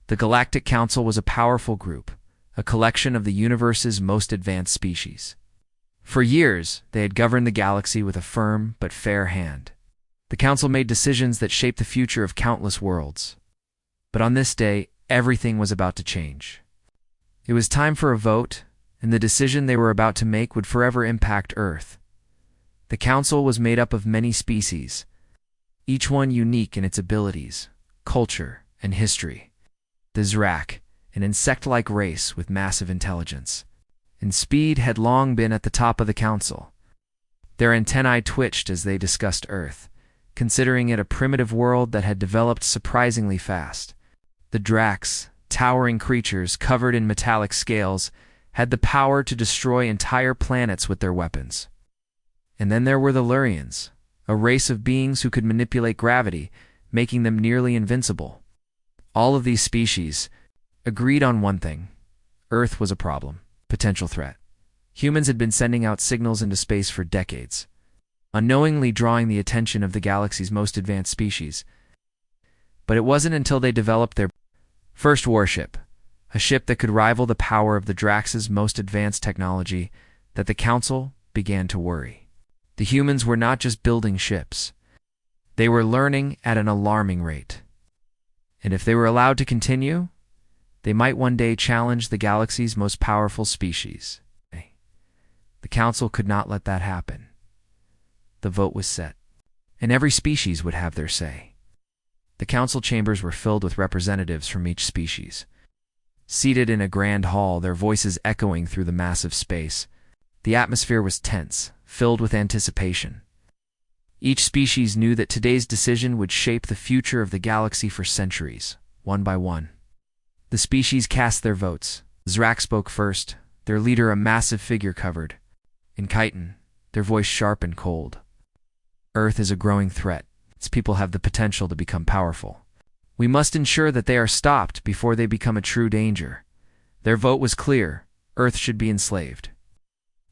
The Galactic Council was a powerful group, a collection of the universe's most advanced species. For years, they had governed the galaxy with a firm but fair hand. The Council made decisions that shaped the future of countless worlds. But on this day, everything was about to change. It was time for a vote, and the decision they were about to make would forever impact Earth. The Council was made up of many species, each one unique in its abilities, culture, and history. The Zrak, an insect-like race with massive intelligence, and speed had long been at the top of the Council. Their antennae twitched as they discussed Earth, considering it a primitive world that had developed surprisingly fast. The Draks, towering creatures covered in metallic scales, had the power to destroy entire planets with their weapons. And then there were the Lurians, a race of beings who could manipulate gravity, making them nearly invincible. All of these species agreed on one thing: Earth was a problem, potential threat. Humans had been sending out signals into space for decades, unknowingly drawing the attention of the galaxy's most advanced species. But it wasn't until they developed their first warship, a ship that could rival the power of the Drax's most advanced technology, that the Council began to worry. The humans were not just building ships. They were learning at an alarming rate. And if they were allowed to continue, they might one day challenge the galaxy's most powerful species. The Council could not let that happen. The vote was set, and every species would have their say. The Council chambers were filled with representatives from each species. Seated in a grand hall, their voices echoing through the massive space, the atmosphere was tense, filled with anticipation. Each species knew that today's decision would shape the future of the galaxy for centuries, one by one. The species cast their votes. Zrak spoke first, their leader a massive figure covered in chitin, their voice sharp and cold. Earth is a growing threat. Its people have the potential to become powerful. We must ensure that they are stopped before they become a true danger. Their vote was clear: Earth should be enslaved.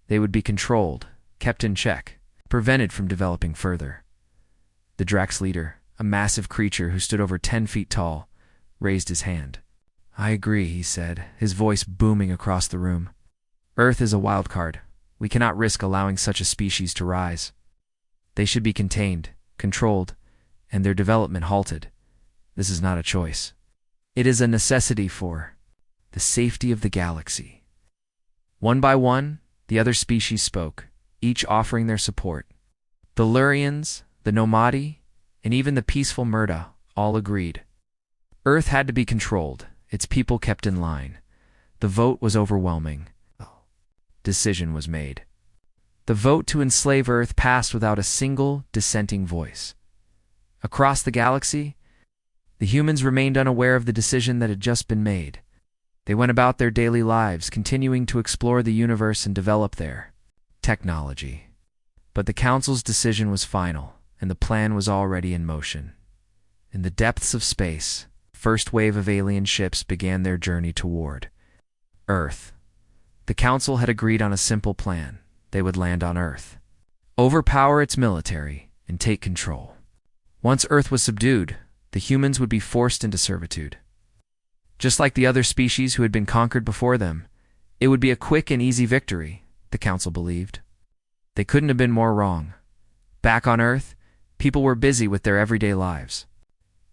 They would be controlled, kept in check, prevented from developing further. The Drax leader, a massive creature who stood over 10 feet tall, raised his hand. "I agree," he said, his voice booming across the room. "Earth is a wild card. We cannot risk allowing such a species to rise. They should be contained, controlled, and their development halted. This is not a choice. It is a necessity for the safety of the galaxy." One by one, the other species spoke, each offering their support. The Lurians, the Nomadi, and even the peaceful Murda all agreed. Earth had to be controlled, its people kept in line. The vote was overwhelming. Decision was made. The vote to enslave Earth passed without a single dissenting voice. Across the galaxy, the humans remained unaware of the decision that had just been made. They went about their daily lives, continuing to explore the universe and develop their technology. But the Council's decision was final, and the plan was already in motion. In the depths of space, the first wave of alien ships began their journey toward Earth. The Council had agreed on a simple plan. They would land on Earth, overpower its military, and take control. Once Earth was subdued, the humans would be forced into servitude. Just like the other species who had been conquered before them, it would be a quick and easy victory, the Council believed. They couldn't have been more wrong. Back on Earth, people were busy with their everyday lives.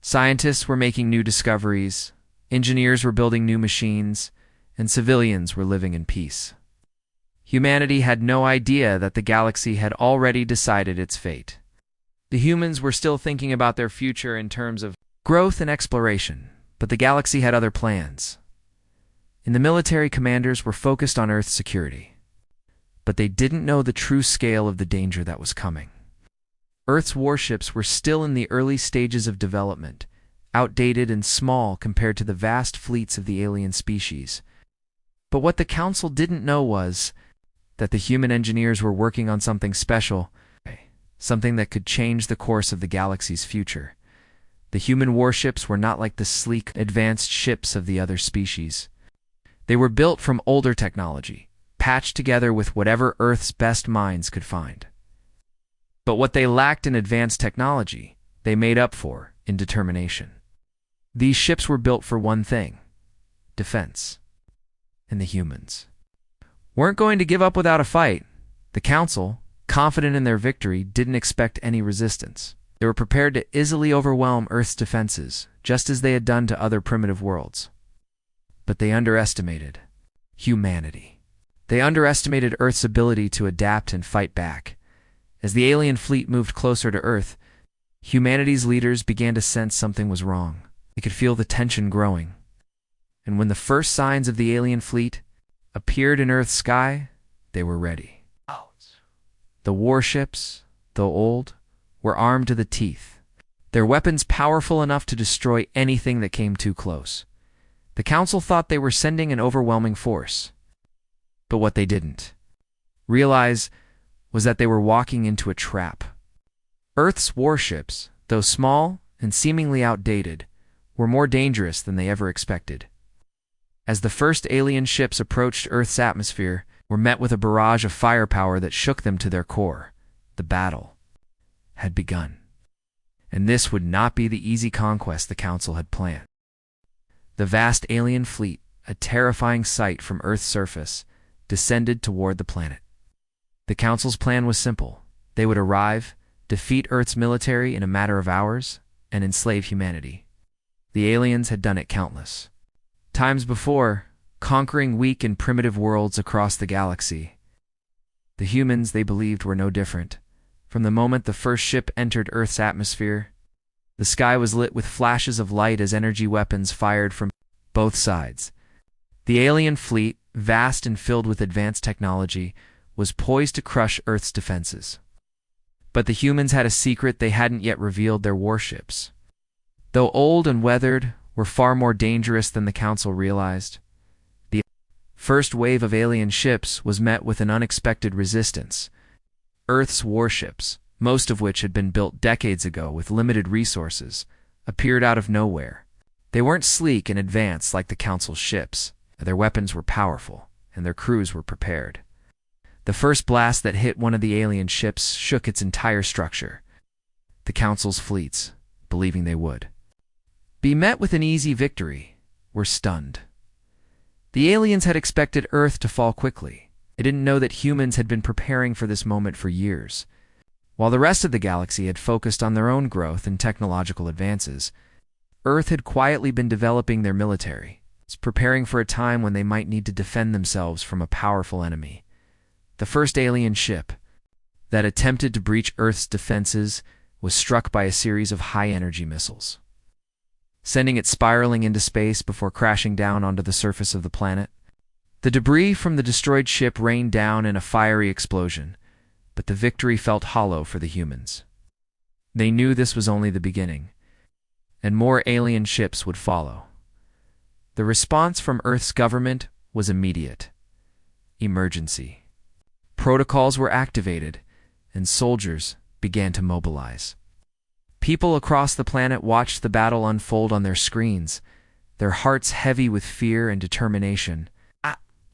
Scientists were making new discoveries, engineers were building new machines, and civilians were living in peace. Humanity had no idea that the galaxy had already decided its fate. The humans were still thinking about their future in terms of growth and exploration, but the galaxy had other plans. And the military commanders were focused on Earth's security. But they didn't know the true scale of the danger that was coming. Earth's warships were still in the early stages of development, outdated and small compared to the vast fleets of the alien species. But what the Council didn't know was that the human engineers were working on something special, something that could change the course of the galaxy's future. The human warships were not like the sleek, advanced ships of the other species. They were built from older technology, patched together with whatever Earth's best minds could find. But what they lacked in advanced technology, they made up for in determination. These ships were built for one thing: defense. And the humans weren't going to give up without a fight. The Council, confident in their victory, didn't expect any resistance. They were prepared to easily overwhelm Earth's defenses, just as they had done to other primitive worlds. But they underestimated humanity. They underestimated Earth's ability to adapt and fight back. As the alien fleet moved closer to Earth, humanity's leaders began to sense something was wrong. They could feel the tension growing. And when the first signs of the alien fleet appeared in Earth's sky, they were ready. The warships, though old, were armed to the teeth, their weapons powerful enough to destroy anything that came too close. The Council thought they were sending an overwhelming force. But what they didn't realize was that they were walking into a trap. Earth's warships, though small and seemingly outdated, were more dangerous than they ever expected. As the first alien ships approached Earth's atmosphere, were met with a barrage of firepower that shook them to their core. The battle had begun. And this would not be the easy conquest the Council had planned. The vast alien fleet, a terrifying sight from Earth's surface, descended toward the planet. The Council's plan was simple. They would arrive, defeat Earth's military in a matter of hours, and enslave humanity. The aliens had done it countless times before, conquering weak and primitive worlds across the galaxy. The humans, they believed, were no different. From the moment the first ship entered Earth's atmosphere, the sky was lit with flashes of light as energy weapons fired from both sides. The alien fleet, vast and filled with advanced technology, was poised to crush Earth's defenses. But the humans had a secret: they hadn't yet revealed their warships. Though old and weathered, were far more dangerous than the Council realized. The first wave of alien ships was met with an unexpected resistance. Earth's warships, most of which had been built decades ago with limited resources, appeared out of nowhere. They weren't sleek and advanced like the Council's ships. Their weapons were powerful, and their crews were prepared. The first blast that hit one of the alien ships shook its entire structure. The Council's fleets, believing they would be met with an easy victory, were stunned. The aliens had expected Earth to fall quickly. They didn't know that humans had been preparing for this moment for years. While the rest of the galaxy had focused on their own growth and technological advances, Earth had quietly been developing their military, preparing for a time when they might need to defend themselves from a powerful enemy. The first alien ship that attempted to breach Earth's defenses was struck by a series of high-energy missiles, sending it spiraling into space before crashing down onto the surface of the planet. The debris from the destroyed ship rained down in a fiery explosion, but the victory felt hollow for the humans. They knew this was only the beginning, and more alien ships would follow. The response from Earth's government was immediate. Emergency. Protocols were activated, and soldiers began to mobilize. People across the planet watched the battle unfold on their screens, their hearts heavy with fear and determination.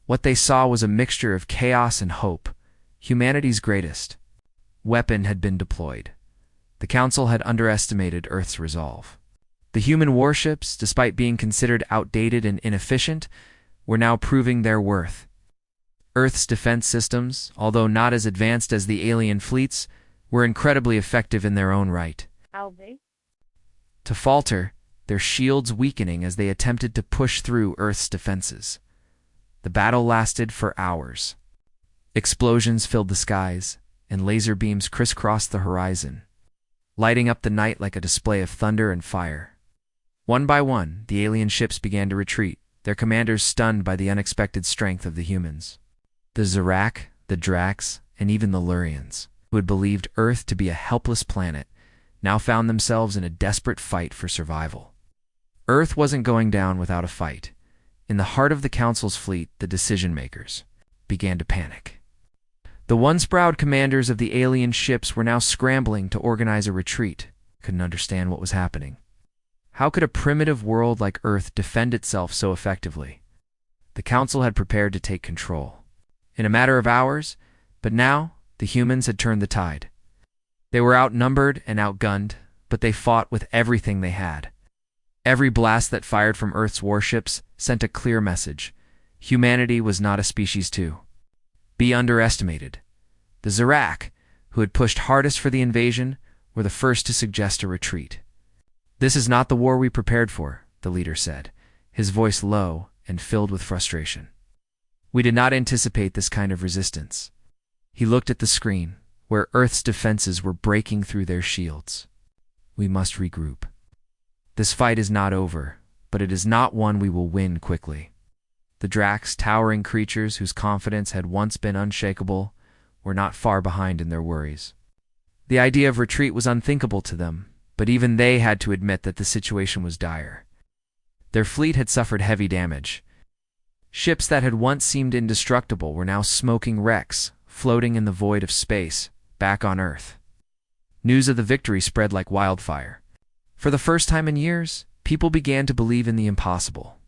What they saw was a mixture of chaos and hope. Humanity's greatest weapon had been deployed. The Council had underestimated Earth's resolve. The human warships, despite being considered outdated and inefficient, were now proving their worth. Earth's defense systems, although not as advanced as the alien fleets, were incredibly effective in their own right. To falter, their shields weakening as they attempted to push through Earth's defenses. The battle lasted for hours. Explosions filled the skies, and laser beams crisscrossed the horizon, lighting up the night like a display of thunder and fire. One by one, the alien ships began to retreat, their commanders stunned by the unexpected strength of the humans. The Zarak, the Drax, and even the Lurians, who had believed Earth to be a helpless planet, now found themselves in a desperate fight for survival. Earth wasn't going down without a fight. In the heart of the Council's fleet, the decision-makers began to panic. The once-proud commanders of the alien ships were now scrambling to organize a retreat. Couldn't understand what was happening. How could a primitive world like Earth defend itself so effectively? The Council had prepared to take control in a matter of hours, but now the humans had turned the tide. They were outnumbered and outgunned, but they fought with everything they had. Every blast that fired from Earth's warships sent a clear message. Humanity was not a species to be underestimated. The Zarak, who had pushed hardest for the invasion, were the first to suggest a retreat. "This is not the war we prepared for," the leader said, his voice low and filled with frustration. "We did not anticipate this kind of resistance." He looked at the screen, where Earth's defenses were breaking through their shields. "We must regroup. This fight is not over, but it is not one we will win quickly." The Dracs, towering creatures whose confidence had once been unshakable, were not far behind in their worries. The idea of retreat was unthinkable to them, but even they had to admit that the situation was dire. Their fleet had suffered heavy damage. Ships that had once seemed indestructible were now smoking wrecks, floating in the void of space, back on Earth. News of the victory spread like wildfire. For the first time in years, people began to believe in the impossible.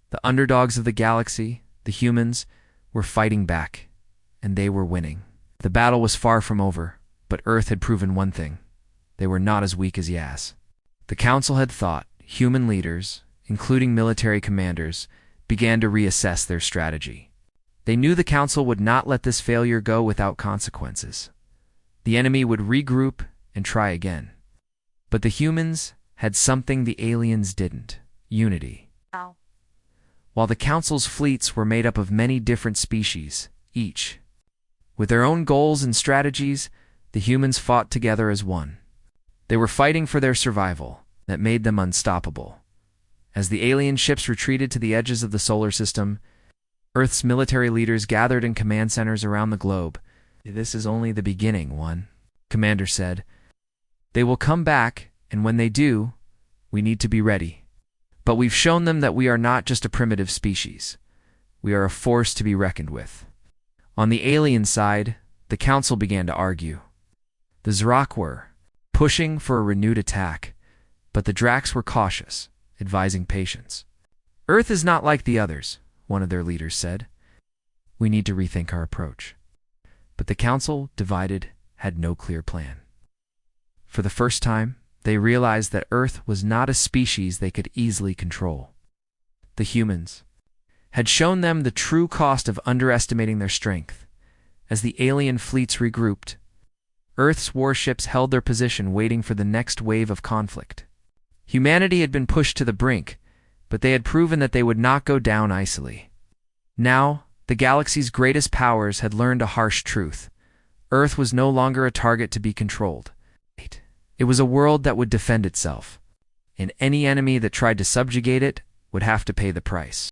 The underdogs of the galaxy, the humans, were fighting back, and they were winning. The battle was far from over, but Earth had proven one thing: they were not as weak as Yas. The Council had thought. Human leaders, including military commanders, began to reassess their strategy. They knew the Council would not let this failure go without consequences. The enemy would regroup and try again. But the humans had something the aliens didn't: unity. Ow. While the Council's fleets were made up of many different species, each with their own goals and strategies, the humans fought together as one. They were fighting for their survival that made them unstoppable. As the alien ships retreated to the edges of the solar system, Earth's military leaders gathered in command centers around the globe. "This is only the beginning, one," Commander said. "They will come back, and when they do, we need to be ready. But we've shown them that we are not just a primitive species. We are a force to be reckoned with." On the alien side, the Council began to argue. The Zarak were pushing for a renewed attack, but the Dracs were cautious, advising patience. "Earth is not like the others," one of their leaders said. "We need to rethink our approach." But the Council, divided, had no clear plan. For the first time, they realized that Earth was not a species they could easily control. The humans had shown them the true cost of underestimating their strength. As the alien fleets regrouped, Earth's warships held their position, waiting for the next wave of conflict. Humanity had been pushed to the brink, but they had proven that they would not go down easily. Now, the galaxy's greatest powers had learned a harsh truth: Earth was no longer a target to be controlled. It was a world that would defend itself, and any enemy that tried to subjugate it would have to pay the price.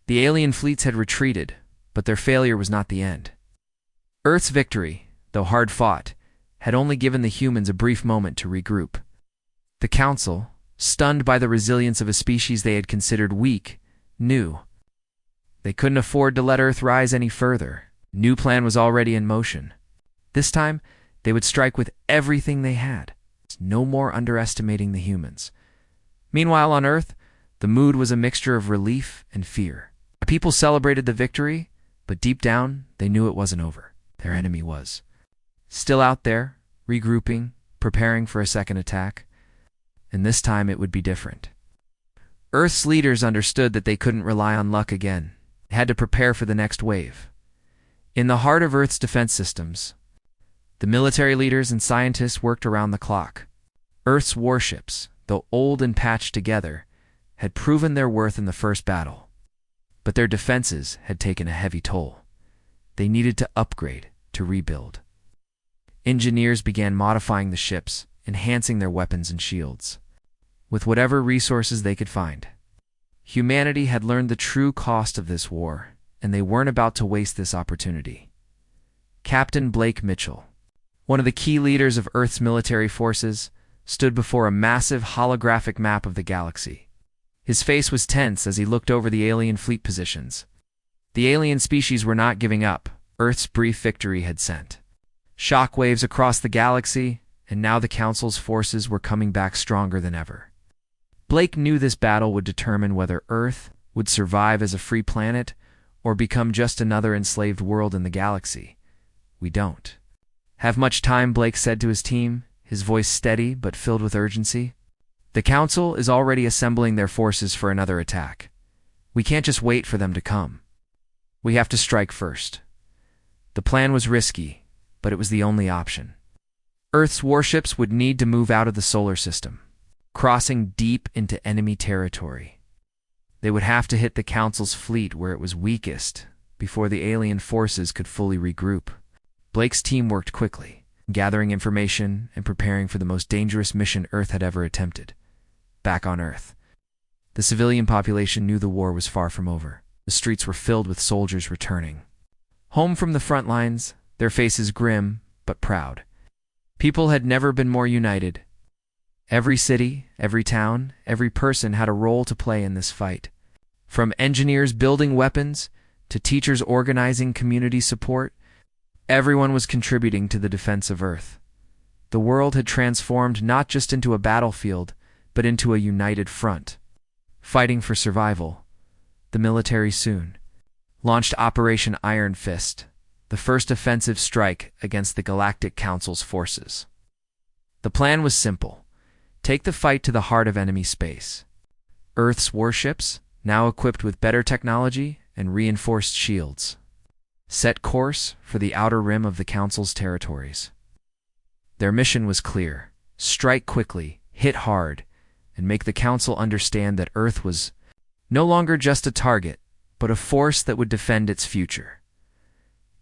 The alien fleets had retreated, but their failure was not the end. Earth's victory, though hard fought, had only given the humans a brief moment to regroup. The Council, stunned by the resilience of a species they had considered weak, knew they couldn't afford to let Earth rise any further. A new plan was already in motion. This time, they would strike with everything they had. No more underestimating the humans. Meanwhile, on Earth, the mood was a mixture of relief and fear. People celebrated the victory, but deep down, they knew it wasn't over. Their enemy was still out there, regrouping, preparing for a second attack. And this time it would be different. Earth's leaders understood that they couldn't rely on luck again. They had to prepare for the next wave. In the heart of Earth's defense systems, the military leaders and scientists worked around the clock. Earth's warships, though old and patched together, had proven their worth in the first battle. But their defenses had taken a heavy toll. They needed to upgrade, to rebuild. Engineers began modifying the ships, enhancing their weapons and shields, with whatever resources they could find. Humanity had learned the true cost of this war, and they weren't about to waste this opportunity. Captain Blake Mitchell, one of the key leaders of Earth's military forces, stood before a massive holographic map of the galaxy. His face was tense as he looked over the alien fleet positions. The alien species were not giving up. Earth's brief victory had sent shockwaves across the galaxy, and now the Council's forces were coming back stronger than ever. Blake knew this battle would determine whether Earth would survive as a free planet or become just another enslaved world in the galaxy. "We don't have much time," Blake said to his team, his voice steady but filled with urgency. The Council is already assembling their forces for another attack. We can't just wait for them to come. We have to strike first. The plan was risky, but it was the only option. Earth's warships would need to move out of the solar system, crossing deep into enemy territory. They would have to hit the Council's fleet where it was weakest before the alien forces could fully regroup. Blake's team worked quickly, gathering information and preparing for the most dangerous mission Earth had ever attempted. Back on Earth, the civilian population knew the war was far from over. The streets were filled with soldiers returning. Home from the front lines, their faces grim but proud. People had never been more united. Every city, every town, every person had a role to play in this fight. From engineers building weapons to teachers organizing community support, everyone was contributing to the defense of Earth. The world had transformed not just into a battlefield, but into a united front. Fighting for survival, the military soon launched Operation Iron Fist, the first offensive strike against the Galactic Council's forces. The plan was simple: take the fight to the heart of enemy space. Earth's warships, now equipped with better technology and reinforced shields, set course for the outer rim of the Council's territories. Their mission was clear: strike quickly, hit hard, and make the Council understand that Earth was no longer just a target, but a force that would defend its future.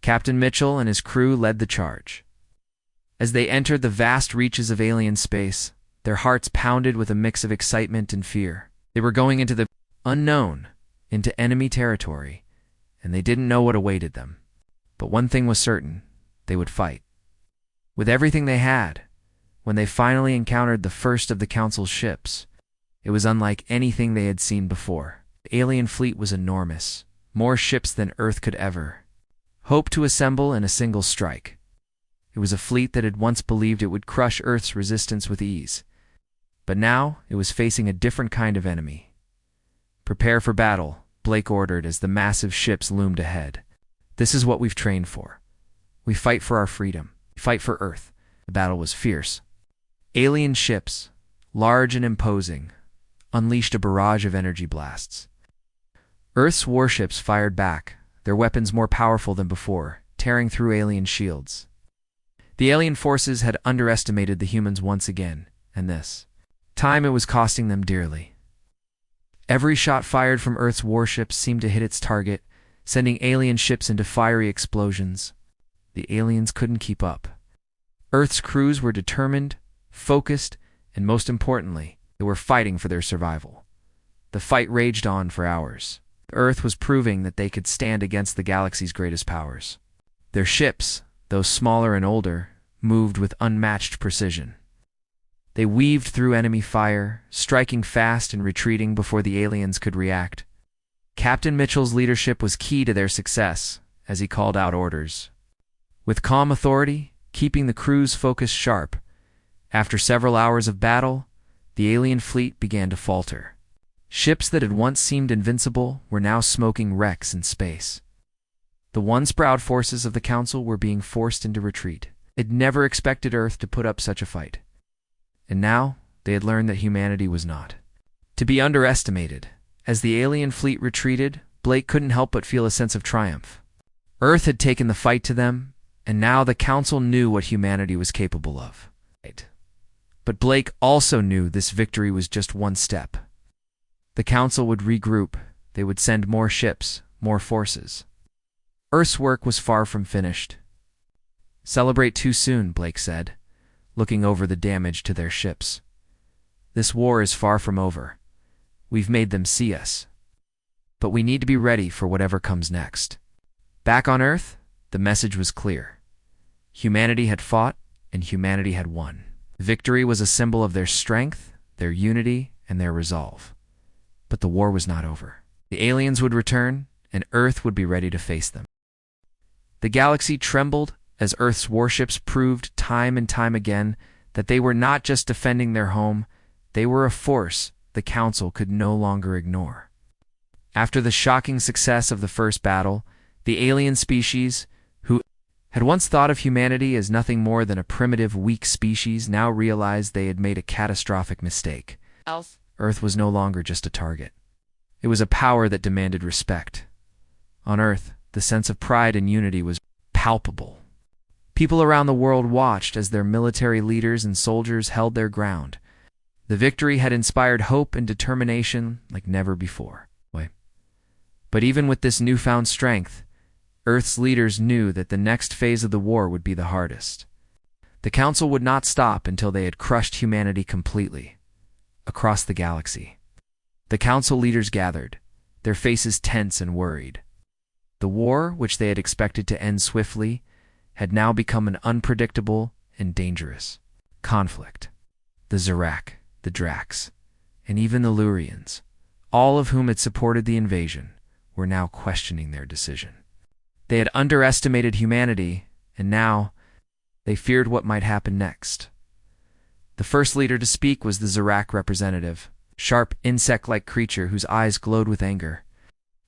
Captain Mitchell and his crew led the charge. As they entered the vast reaches of alien space, their hearts pounded with a mix of excitement and fear. They were going into the unknown, into enemy territory, and they didn't know what awaited them. But one thing was certain: they would fight. With everything they had, when they finally encountered the first of the Council's ships, it was unlike anything they had seen before. The alien fleet was enormous, more ships than Earth could ever hope to assemble in a single strike. It was a fleet that had once believed it would crush Earth's resistance with ease. But now it was facing a different kind of enemy. "Prepare for battle," Blake ordered as the massive ships loomed ahead. "This is what we've trained for. We fight for our freedom. We fight for Earth." The battle was fierce. Alien ships, large and imposing, unleashed a barrage of energy blasts. Earth's warships fired back, their weapons more powerful than before, tearing through alien shields. The alien forces had underestimated the humans once again, and this time it was costing them dearly. Every shot fired from Earth's warships seemed to hit its target, sending alien ships into fiery explosions. The aliens couldn't keep up. Earth's crews were determined, focused, and most importantly, they were fighting for their survival. The fight raged on for hours. Earth was proving that they could stand against the galaxy's greatest powers. Their ships, though smaller and older, moved with unmatched precision. They weaved through enemy fire, striking fast and retreating before the aliens could react. Captain Mitchell's leadership was key to their success, as he called out orders. With calm authority, keeping the crew's focus sharp, after several hours of battle, the alien fleet began to falter. Ships that had once seemed invincible were now smoking wrecks in space. The once proud forces of the Council were being forced into retreat. They'd never expected Earth to put up such a fight. And now, they had learned that humanity was not to be underestimated. As the alien fleet retreated, Blake couldn't help but feel a sense of triumph. Earth had taken the fight to them, and now the Council knew what humanity was capable of. But Blake also knew this victory was just one step. The Council would regroup. They would send more ships, more forces. Earth's work was far from finished. "Celebrate too soon," Blake said, looking over the damage to their ships. "This war is far from over. We've made them see us. But we need to be ready for whatever comes next." Back on Earth, the message was clear. Humanity had fought, and humanity had won. Victory was a symbol of their strength, their unity, and their resolve. But the war was not over. The aliens would return, and Earth would be ready to face them. The galaxy trembled as Earth's warships proved time and time again that they were not just defending their home, they were a force the Council could no longer ignore. After the shocking success of the first battle, the alien species, who had once thought of humanity as nothing more than a primitive, weak species, now realized they had made a catastrophic mistake. else. Earth was no longer just a target. It was a power that demanded respect. On Earth, the sense of pride and unity was palpable. People around the world watched as their military leaders and soldiers held their ground. The victory had inspired hope and determination like never before. But even with this newfound strength, Earth's leaders knew that the next phase of the war would be the hardest. The Council would not stop until they had crushed humanity completely, across the galaxy. The Council leaders gathered, their faces tense and worried. The war, which they had expected to end swiftly, had now become an unpredictable and dangerous conflict. The Zorak, the Drax, and even the Lurians, all of whom had supported the invasion, were now questioning their decision. They had underestimated humanity, and now they feared what might happen next. The first leader to speak was the Zorak representative, sharp, insect-like creature whose eyes glowed with anger.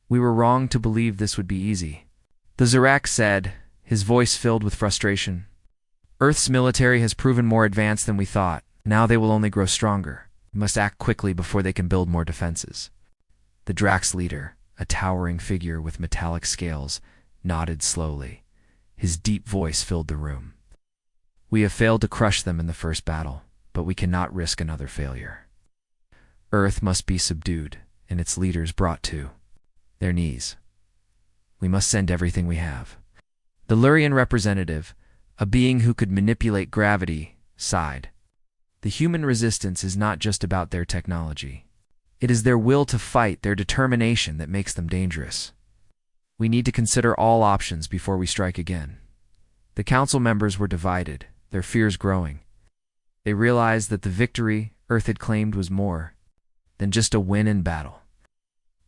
"We were wrong to believe this would be easy," the Zorak said, his voice filled with frustration. "Earth's military has proven more advanced than we thought. Now they will only grow stronger. We must act quickly before they can build more defenses." The Drax leader, a towering figure with metallic scales, nodded slowly. His deep voice filled the room. "We have failed to crush them in the first battle, but we cannot risk another failure. Earth must be subdued, and its leaders brought to their knees. We must send everything we have." The Lurian representative, a being who could manipulate gravity, sighed. "The human resistance is not just about their technology. It is their will to fight, their determination that makes them dangerous. We need to consider all options before we strike again." The council members were divided, their fears growing. They realized that the victory Earth had claimed was more than just a win in battle.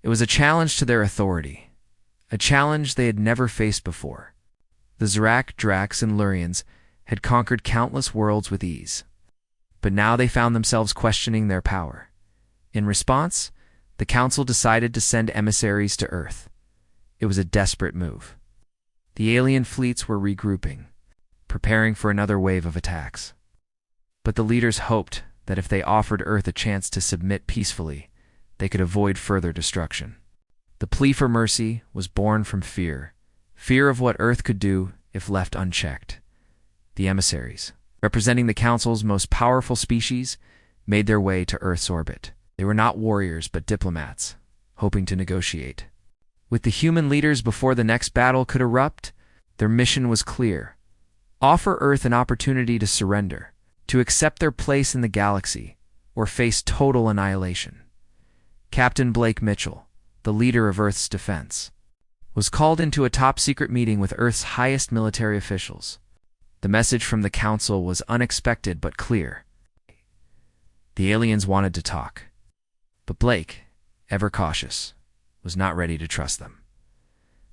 It was a challenge to their authority, a challenge they had never faced before. The Zorak, Drax, and Lurians had conquered countless worlds with ease, but now they found themselves questioning their power. In response, the council decided to send emissaries to Earth. It was a desperate move. The alien fleets were regrouping, preparing for another wave of attacks. But the leaders hoped that if they offered Earth a chance to submit peacefully, they could avoid further destruction. The plea for mercy was born from fear of what Earth could do if left unchecked. The emissaries, representing the Council's most powerful species, made their way to Earth's orbit. They were not warriors but diplomats, hoping to negotiate. With the human leaders before the next battle could erupt, their mission was clear: offer Earth an opportunity to surrender, to accept their place in the galaxy, or face total annihilation. Captain Blake Mitchell, the leader of Earth's defense, was called into a top-secret meeting with Earth's highest military officials. The message from the Council was unexpected but clear. The aliens wanted to talk, but Blake, ever cautious, was not ready to trust them.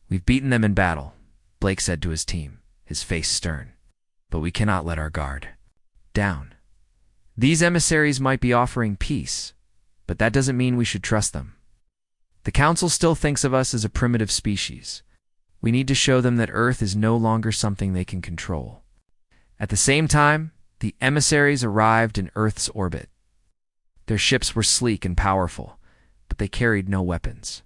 "We've beaten them in battle," Blake said to his team, his face stern, "but we cannot let our guard down. These emissaries might be offering peace, but that doesn't mean we should trust them. The Council still thinks of us as a primitive species. We need to show them that Earth is no longer something they can control." At the same time, the emissaries arrived in Earth's orbit. Their ships were sleek and powerful, but they carried no weapons.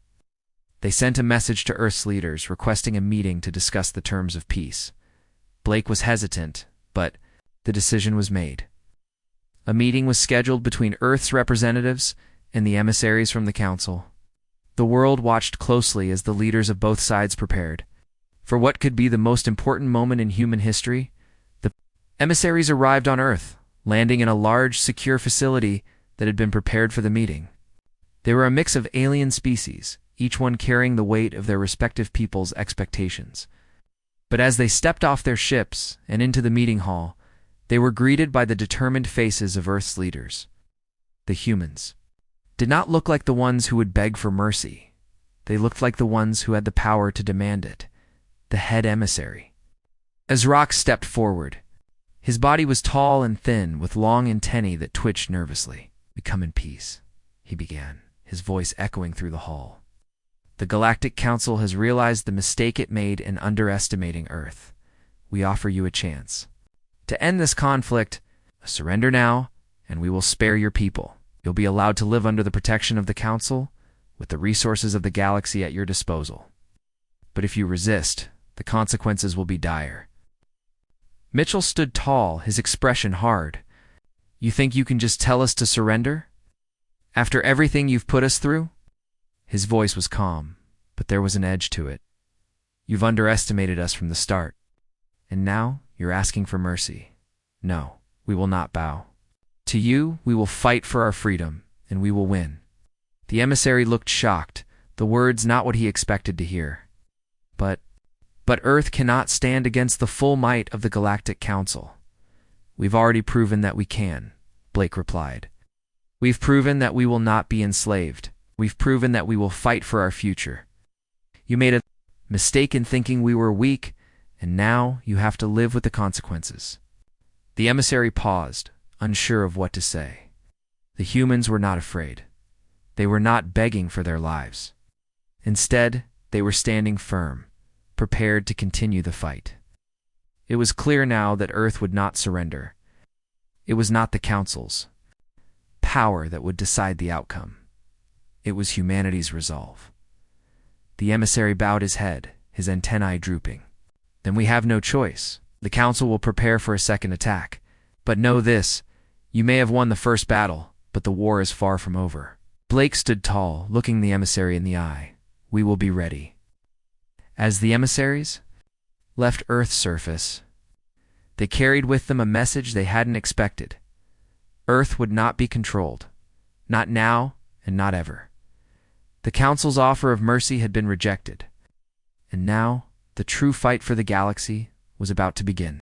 They sent a message to Earth's leaders requesting a meeting to discuss the terms of peace. Blake was hesitant, but the decision was made. A meeting was scheduled between Earth's representatives and the emissaries from the Council. The world watched closely as the leaders of both sides prepared for what could be the most important moment in human history. The emissaries arrived on Earth, landing in a large, secure facility that had been prepared for the meeting. They were a mix of alien species, each one carrying the weight of their respective people's expectations. But as they stepped off their ships and into the meeting hall, they were greeted by the determined faces of Earth's leaders. The humans did not look like the ones who would beg for mercy. They looked like the ones who had the power to demand it, the head emissary. As Rock stepped forward, his body was tall and thin, with long antennae that twitched nervously. "We come in peace," he began, his voice echoing through the hall. "The Galactic Council has realized the mistake it made in underestimating Earth. We offer you a chance to end this conflict. Surrender now, and we will spare your people. You'll be allowed to live under the protection of the Council, with the resources of the galaxy at your disposal. But if you resist, the consequences will be dire. Mitchell stood tall, his expression hard. You think you can just tell us to surrender? After everything you've put us through? His voice was calm, but there was an edge to it. You've underestimated us from the start. And now you're asking for mercy. No, we will not bow. To you, we will fight for our freedom, and we will win. The emissary looked shocked, the words not what he expected to hear. But Earth cannot stand against the full might of the Galactic Council. We've already proven that we can, Blake replied. We've proven that we will not be enslaved. We've proven that we will fight for our future. You made a mistake in thinking we were weak, and now you have to live with the consequences. The emissary paused, unsure of what to say. The humans were not afraid. They were not begging for their lives. Instead, they were standing firm, prepared to continue the fight. It was clear now that Earth would not surrender. It was not the Council's power that would decide the outcome. It was humanity's resolve. The emissary bowed his head, his antennae drooping. Then we have no choice. The Council will prepare for a second attack. But know this, you may have won the first battle, but the war is far from over. Blake stood tall, looking the emissary in the eye. We will be ready. As the emissaries left Earth's surface, they carried with them a message they hadn't expected. Earth would not be controlled. Not now, and not ever. The Council's offer of mercy had been rejected. And now, the true fight for the galaxy was about to begin.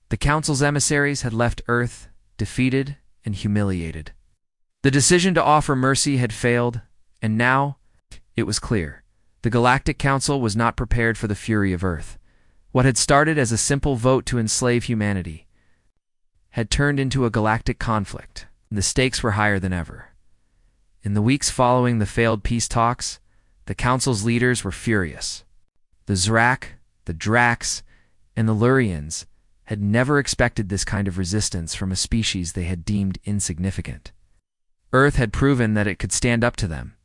The Council's emissaries had left Earth, defeated and humiliated. The decision to offer mercy had failed, and now, it was clear. The Galactic Council was not prepared for the fury of Earth. What had started as a simple vote to enslave humanity had turned into a galactic conflict. The stakes were higher than ever. In the weeks following the failed peace talks, the Council's leaders were furious. The Zrak, the Drax, and the Lurians had never expected this kind of resistance from a species they had deemed insignificant. Earth had proven that it could stand up to them,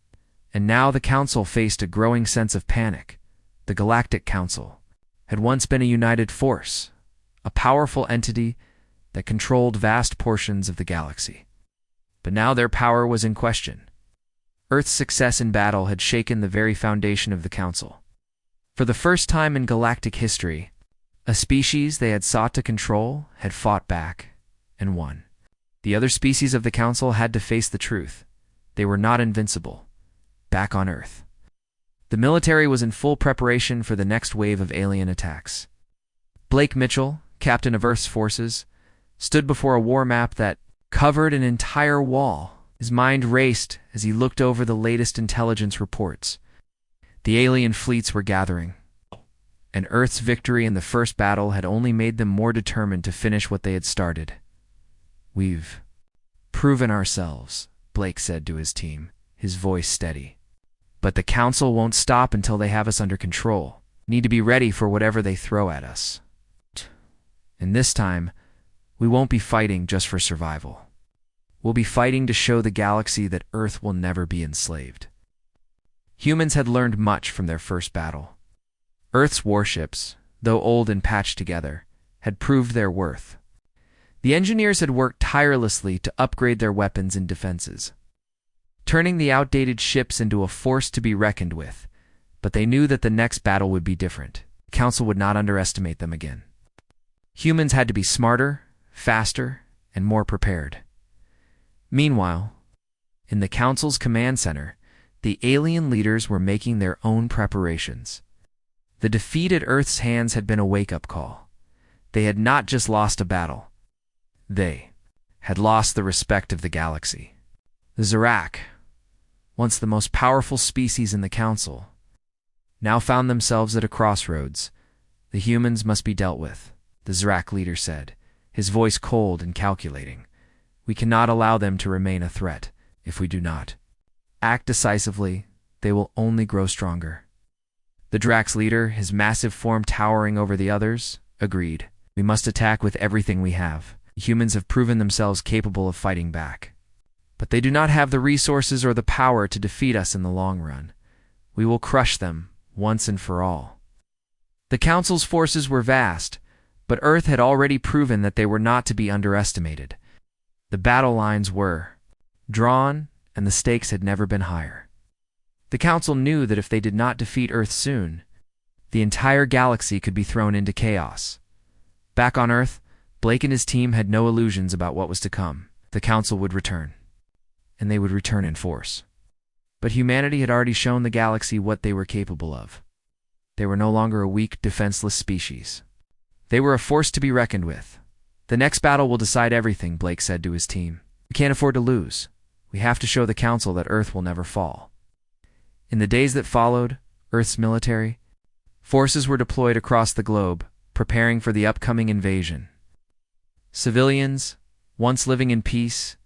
and now the Council faced a growing sense of panic. The Galactic Council had once been a united force, a powerful entity that controlled vast portions of the galaxy. But now their power was in question. Earth's success in battle had shaken the very foundation of the Council. For the first time in galactic history, a species they had sought to control had fought back and won. The other species of the Council had to face the truth. They were not invincible. Back on Earth, the military was in full preparation for the next wave of alien attacks. Blake Mitchell, captain of Earth's forces, stood before a war map that covered an entire wall. His mind raced as he looked over the latest intelligence reports. The alien fleets were gathering, and Earth's victory in the first battle had only made them more determined to finish what they had started. We've proven ourselves, Blake said to his team, his voice steady. But the Council won't stop until they have us under control. Need to be ready for whatever they throw at us. And this time, we won't be fighting just for survival. We'll be fighting to show the galaxy that Earth will never be enslaved. Humans had learned much from their first battle. Earth's warships, though old and patched together, had proved their worth. The engineers had worked tirelessly to upgrade their weapons and defenses, turning the outdated ships into a force to be reckoned with, but they knew that the next battle would be different. The Council would not underestimate them again. Humans had to be smarter, faster, and more prepared. Meanwhile, in the Council's command center, the alien leaders were making their own preparations. The defeat at Earth's hands had been a wake-up call. They had not just lost a battle. They had lost the respect of the galaxy. The Zrak, once the most powerful species in the Council, now found themselves at a crossroads. The humans must be dealt with, the Zrak leader said, his voice cold and calculating. We cannot allow them to remain a threat. If we do not act decisively, they will only grow stronger. The Drax leader, his massive form towering over the others, agreed. We must attack with everything we have. Humans have proven themselves capable of fighting back. But they do not have the resources or the power to defeat us in the long run. We will crush them once and for all. The Council's forces were vast, but Earth had already proven that they were not to be underestimated. The battle lines were drawn, and the stakes had never been higher. The Council knew that if they did not defeat Earth soon, the entire galaxy could be thrown into chaos. Back on Earth, Blake and his team had no illusions about what was to come. The Council would return, and they would return in force. But humanity had already shown the galaxy what they were capable of. They were no longer a weak, defenseless species. They were a force to be reckoned with. The next battle will decide everything, Blake said to his team. We can't afford to lose. We have to show the Council that Earth will never fall. In the days that followed, Earth's military forces were deployed across the globe, preparing for the upcoming invasion. Civilians, once living in peace,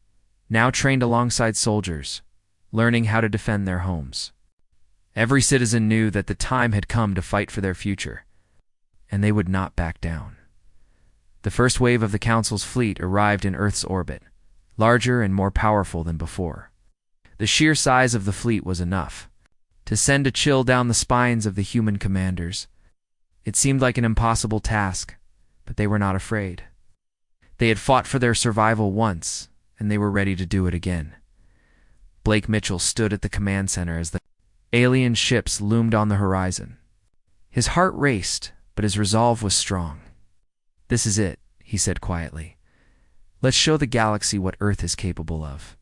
now trained alongside soldiers, learning how to defend their homes. Every citizen knew that the time had come to fight for their future, and they would not back down. The first wave of the Council's fleet arrived in Earth's orbit, larger and more powerful than before. The sheer size of the fleet was enough to send a chill down the spines of the human commanders. It seemed like an impossible task, but they were not afraid. They had fought for their survival once, and they were ready to do it again. Blake Mitchell stood at the command center as the alien ships loomed on the horizon. His heart raced, but his resolve was strong. "This is it," he said quietly. "Let's show the galaxy what Earth is capable of."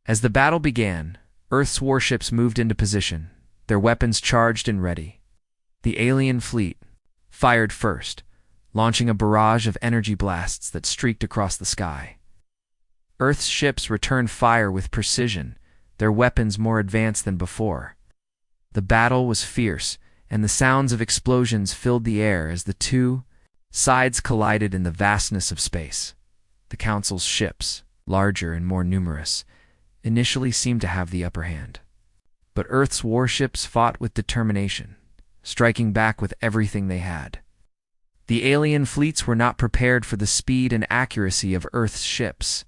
As the battle began, Earth's warships moved into position, their weapons charged and ready. The alien fleet fired first, launching a barrage of energy blasts that streaked across the sky. Earth's ships returned fire with precision, their weapons more advanced than before. The battle was fierce, and the sounds of explosions filled the air as the two sides collided in the vastness of space. The Council's ships, larger and more numerous, initially seemed to have the upper hand. But Earth's warships fought with determination, striking back with everything they had. The alien fleets were not prepared for the speed and accuracy of Earth's ships.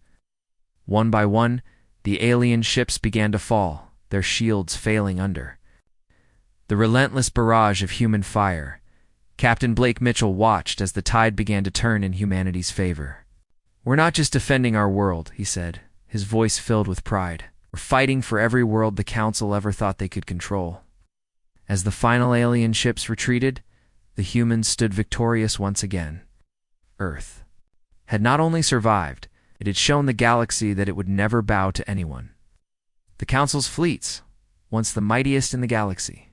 One by one, the alien ships began to fall, their shields failing under the relentless barrage of human fire. Captain Blake Mitchell watched as the tide began to turn in humanity's favor. "We're not just defending our world," he said, his voice filled with pride. "We're fighting for every world the Council ever thought they could control." As the final alien ships retreated, the humans stood victorious once again. Earth had not only survived, it had shown the galaxy that it would never bow to anyone. The Council's fleets, once the mightiest in the galaxy,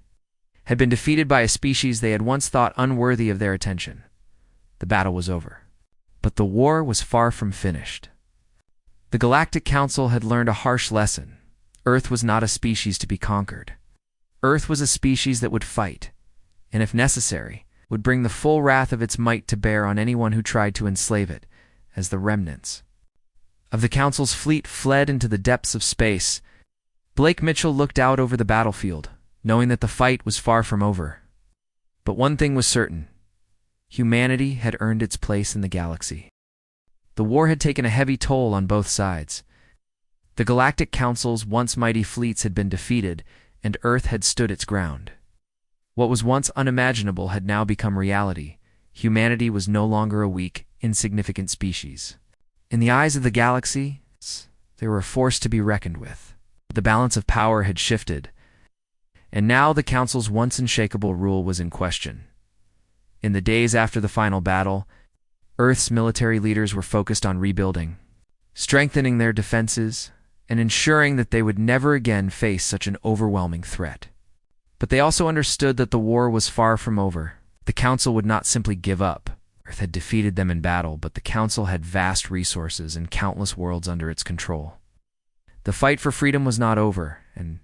had been defeated by a species they had once thought unworthy of their attention. The battle was over. But the war was far from finished. The Galactic Council had learned a harsh lesson. Earth was not a species to be conquered. Earth was a species that would fight, and if necessary, would bring the full wrath of its might to bear on anyone who tried to enslave it, as the remnants of the Council's fleet fled into the depths of space. Blake Mitchell looked out over the battlefield, knowing that the fight was far from over. But one thing was certain: humanity had earned its place in the galaxy. The war had taken a heavy toll on both sides. The Galactic Council's once mighty fleets had been defeated, and Earth had stood its ground. What was once unimaginable had now become reality. Humanity was no longer a weak, insignificant species. In the eyes of the galaxy, they were a force to be reckoned with. The balance of power had shifted, and now the Council's once unshakable rule was in question. In the days after the final battle, Earth's military leaders were focused on rebuilding, strengthening their defenses, and ensuring that they would never again face such an overwhelming threat. But they also understood that the war was far from over. The Council would not simply give up. Earth had defeated them in battle, but the Council had vast resources and countless worlds under its control. The fight for freedom was not over, and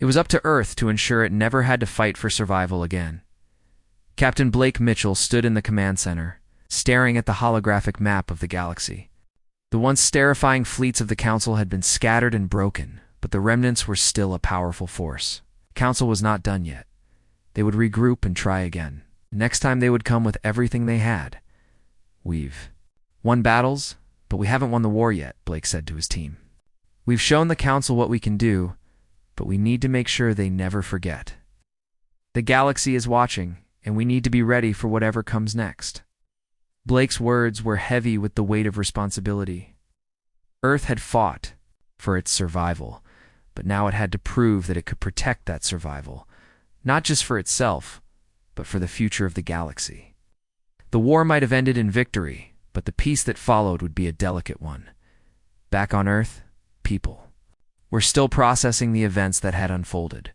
it was up to Earth to ensure it never had to fight for survival again. Captain Blake Mitchell stood in the command center, staring at the holographic map of the galaxy. The once terrifying fleets of the Council had been scattered and broken, but the remnants were still a powerful force. The Council was not done yet. They would regroup and try again. Next time they would come with everything they had. "We've won battles, but we haven't won the war yet," Blake said to his team. We've shown the Council what we can do, but we need to make sure they never forget. The galaxy is watching, and we need to be ready for whatever comes next." Blake's words were heavy with the weight of responsibility. Earth had fought for its survival, but now it had to prove that it could protect that survival, not just for itself, but for the future of the galaxy. The war might have ended in victory, but the peace that followed would be a delicate one. Back on Earth, people were still processing the events that had unfolded.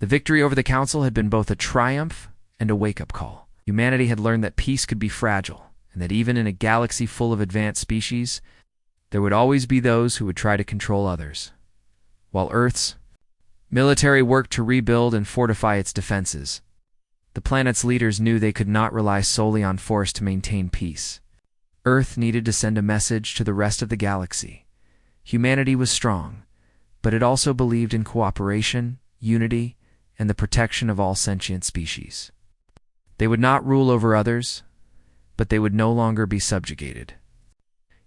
The victory over the Council had been both a triumph and a wake-up call. Humanity had learned that peace could be fragile, and that even in a galaxy full of advanced species, there would always be those who would try to control others. While Earth's military worked to rebuild and fortify its defenses, the planet's leaders knew they could not rely solely on force to maintain peace. Earth needed to send a message to the rest of the galaxy. Humanity was strong, but it also believed in cooperation, unity, and the protection of all sentient species. They would not rule over others, but they would no longer be subjugated.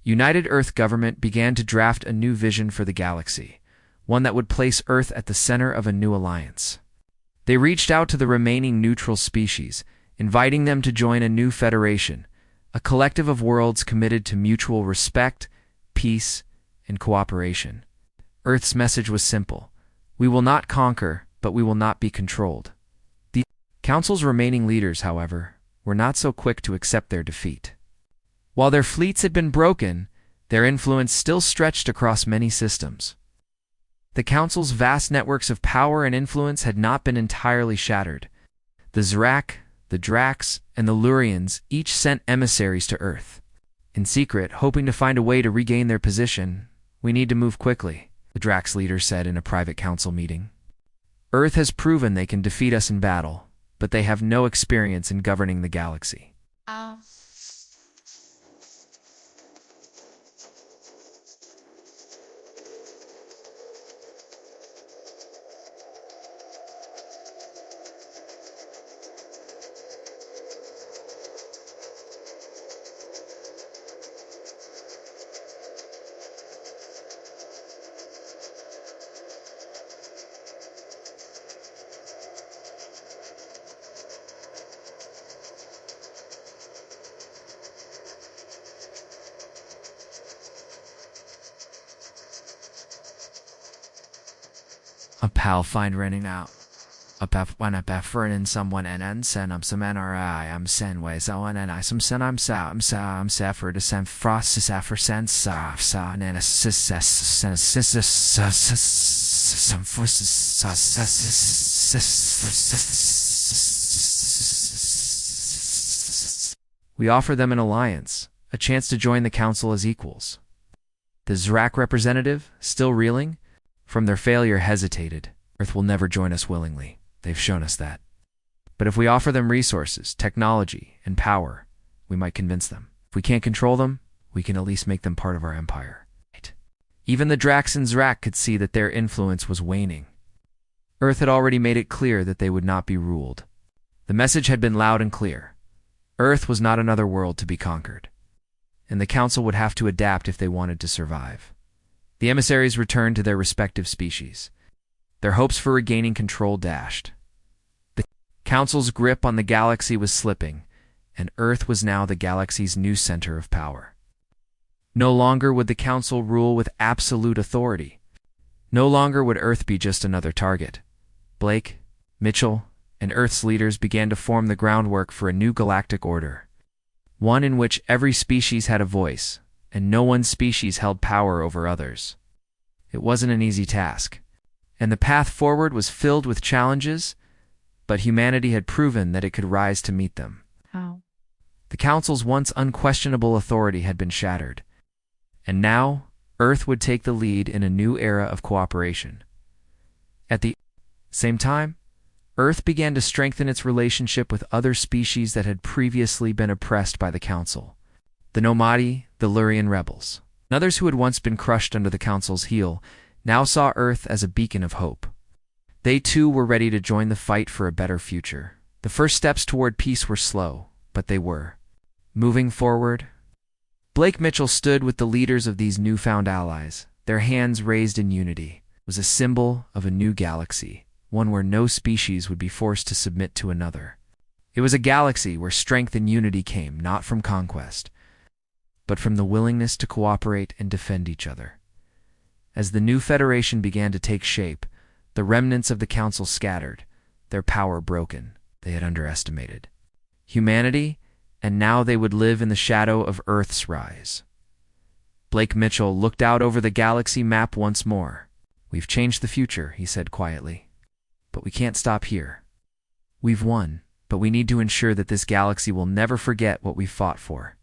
United Earth government began to draft a new vision for the galaxy, one that would place Earth at the center of a new alliance. They reached out to the remaining neutral species, inviting them to join a new federation, a collective of worlds committed to mutual respect, peace, and cooperation. Earth's message was simple: we will not conquer, but we will not be controlled. The Council's remaining leaders, however, were not so quick to accept their defeat. While their fleets had been broken, their influence still stretched across many systems. The Council's vast networks of power and influence had not been entirely shattered. The Zrak, the Drax, and the Lurians each sent emissaries to Earth. In secret, hoping to find a way to regain their position, "We need to move quickly," the Drax leader said in a private council meeting. "Earth has proven they can defeat us in battle, but they have no experience in governing the galaxy." A pal find running out. A pef when a beffer in someone and sen some NRI am sen way so and I some sen I'm safer to send frost safer sen sa and a We offer them an alliance, a chance to join the Council as equals. The Zrak representative, still reeling from their failure, hesitated. "Earth will never join us willingly. They've shown us that. But if we offer them resources, technology, and power, we might convince them. If we can't control them, we can at least make them part of our empire." Even the Drax and Zrak could see that their influence was waning. Earth had already made it clear that they would not be ruled. The message had been loud and clear. Earth was not another world to be conquered, and the Council would have to adapt if they wanted to survive. The emissaries returned to their respective species, their hopes for regaining control dashed. The Council's grip on the galaxy was slipping, and Earth was now the galaxy's new center of power. No longer would the Council rule with absolute authority. No longer would Earth be just another target. Blake, Mitchell, and Earth's leaders began to form the groundwork for a new galactic order, one in which every species had a voice, and no one species held power over others. It wasn't an easy task, and the path forward was filled with challenges, but humanity had proven that it could rise to meet them. How? The Council's once unquestionable authority had been shattered, and now Earth would take the lead in a new era of cooperation. At the same time, Earth began to strengthen its relationship with other species that had previously been oppressed by the Council. The Nomadi, the Lurian rebels, and others who had once been crushed under the Council's heel, now saw Earth as a beacon of hope. They too were ready to join the fight for a better future. The first steps toward peace were slow, but they were moving forward. Blake Mitchell stood with the leaders of these newfound allies. their hands raised in unity, was a symbol of a new galaxy, one where no species would be forced to submit to another. It was a galaxy where strength and unity came not from conquest, but from the willingness to cooperate and defend each other. As the new Federation began to take shape, the remnants of the Council scattered, their power broken. They had underestimated humanity, and now they would live in the shadow of Earth's rise. Blake Mitchell looked out over the galaxy map once more. "We've changed the future," he said quietly. "But we can't stop here. We've won, but we need to ensure that this galaxy will never forget what we fought for."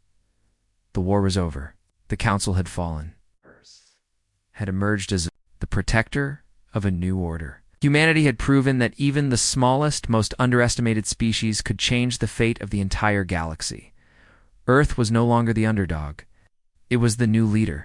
The war was over. The Council had fallen. Earth had emerged as the protector of a new order. Humanity had proven that even the smallest, most underestimated species could change the fate of the entire galaxy. Earth was no longer the underdog. It was the new leader.